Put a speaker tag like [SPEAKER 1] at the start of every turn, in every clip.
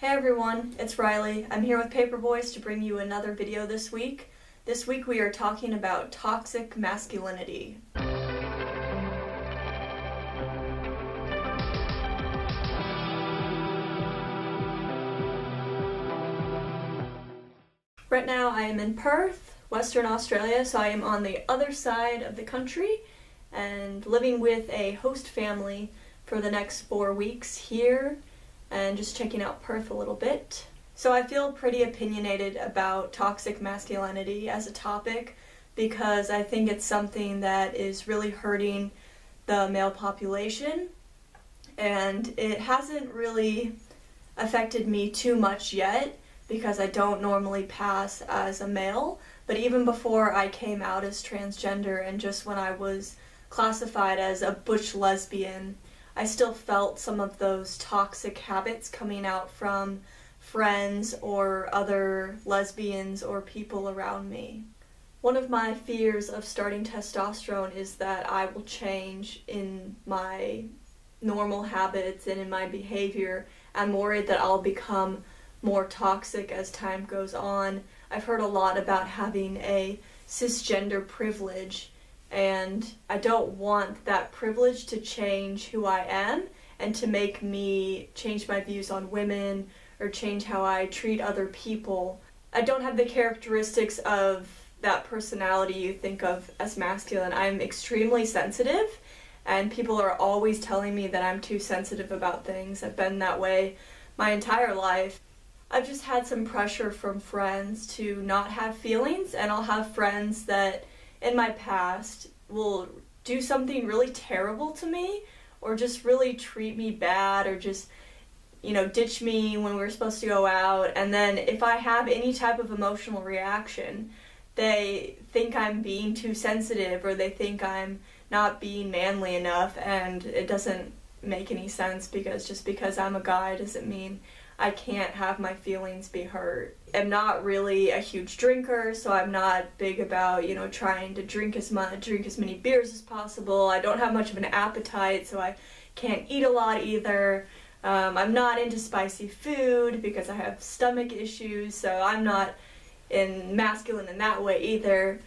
[SPEAKER 1] Hey everyone, it's Riley. I'm here with Paper Boys to bring you another video this week. This week we are talking about toxic masculinity. Right now I am in Perth, Western Australia, so I am on the other side of the country and living with a host family for the next 4 weeks here and just checking out Perth a little bit. So I feel pretty opinionated about toxic masculinity as a topic because I think it's something that is really hurting the male population, and it hasn't really affected me too much yet because I don't normally pass as a male, but even before I came out as transgender and just when I was classified as a butch lesbian, I still felt some of those toxic habits coming out from friends or other lesbians or people around me. One of my fears of starting testosterone is that I will change in my normal habits and in my behavior. I'm worried that I'll become more toxic as time goes on. I've heard a lot about having a cisgender privilege, and I don't want that privilege to change who I am and to make me change my views on women or change how I treat other people. I don't have the characteristics of that personality you think of as masculine. I'm extremely sensitive, and people are always telling me that I'm too sensitive about things. I've been that way my entire life. I've just had some pressure from friends to not have feelings, and I'll have friends that in my past will do something really terrible to me or just really treat me bad or just, ditch me when we were supposed to go out. And then if I have any type of emotional reaction, they think I'm being too sensitive or they think I'm not being manly enough, and it doesn't make any sense because just because I'm a guy doesn't mean I can't have my feelings be hurt. I'm not really a huge drinker, so I'm not big about, trying to drink as many beers as possible. I don't have much of an appetite, so I can't eat a lot either. I'm not into spicy food because I have stomach issues, so I'm not masculine in that way either.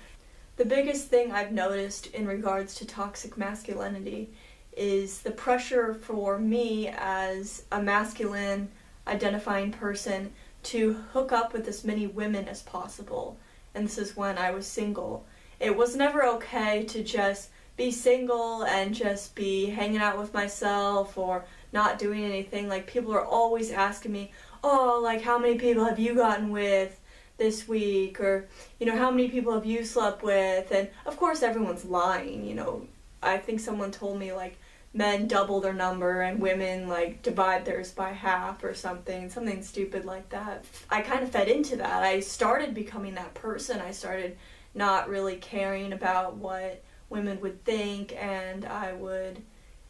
[SPEAKER 1] The biggest thing I've noticed in regards to toxic masculinity is the pressure for me as a masculine identifying person to hook up with as many women as possible. And this is when I was single. It was never okay to just be single and just be hanging out with myself or not doing anything. Like, people are always asking me, how many people have you gotten with this week? Or, how many people have you slept with? And of course everyone's lying. I think someone told me men double their number and women divide theirs by half or something stupid like that. I kind of fed into that. I started becoming that person. I started not really caring about what women would think, and I would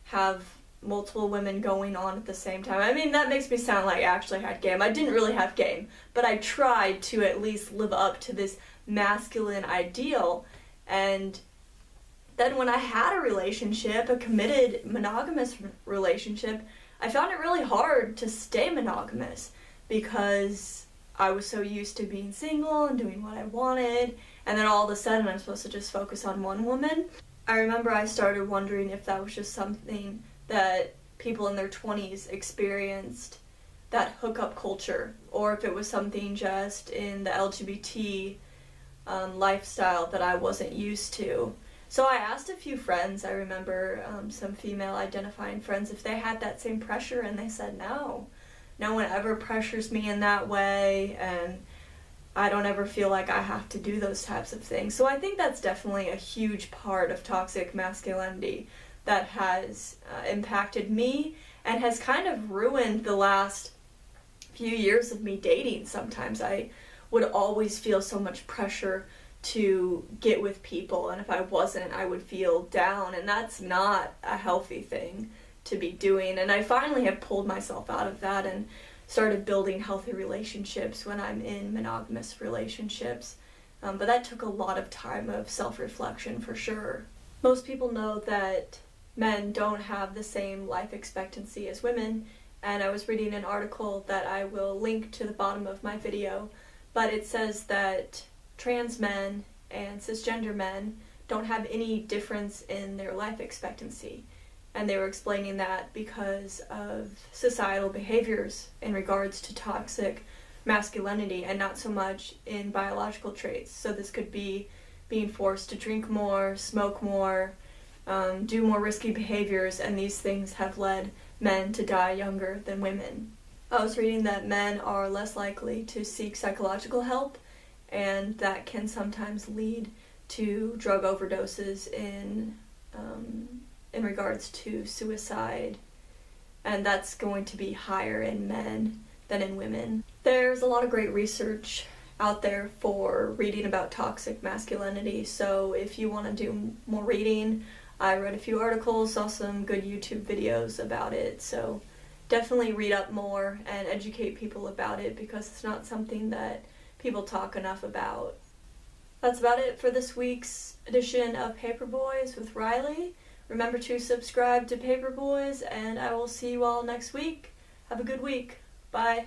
[SPEAKER 1] have multiple women going on at the same time. I mean, that makes me sound like I actually had game. I didn't really have game, but I tried to at least live up to this masculine ideal. And then when I had a relationship, a committed monogamous relationship, I found it really hard to stay monogamous because I was so used to being single and doing what I wanted, and then all of a sudden I'm supposed to just focus on one woman. I remember I started wondering if that was just something that people in their 20s experienced, that hookup culture, or if it was something just in the LGBT lifestyle that I wasn't used to. So I asked a few friends, I remember some female identifying friends, if they had that same pressure, and they said no. No one ever pressures me in that way, and I don't ever feel like I have to do those types of things. So I think that's definitely a huge part of toxic masculinity that has impacted me and has kind of ruined the last few years of me dating. Sometimes I would always feel so much pressure to get with people, and if I wasn't, I would feel down, and that's not a healthy thing to be doing. And I finally have pulled myself out of that and started building healthy relationships when I'm in monogamous relationships. But that took a lot of time of self-reflection for sure. Most people know that men don't have the same life expectancy as women, and I was reading an article that I will link to the bottom of my video, but it says that trans men and cisgender men don't have any difference in their life expectancy. And they were explaining that because of societal behaviors in regards to toxic masculinity and not so much in biological traits. So this could be being forced to drink more, smoke more, do more risky behaviors, and these things have led men to die younger than women. I was reading that men are less likely to seek psychological help, and that can sometimes lead to drug overdoses in regards to suicide, and that's going to be higher in men than in women. There's a lot of great research out there for reading about toxic masculinity, so if you want to do more reading, I read a few articles, saw some good YouTube videos about it, so definitely read up more and educate people about it because it's not something that people talk enough about. That's about it for this week's edition of Paper Boys with Riley. Remember to subscribe to Paper Boys, and I will see you all next week. Have a good week. Bye.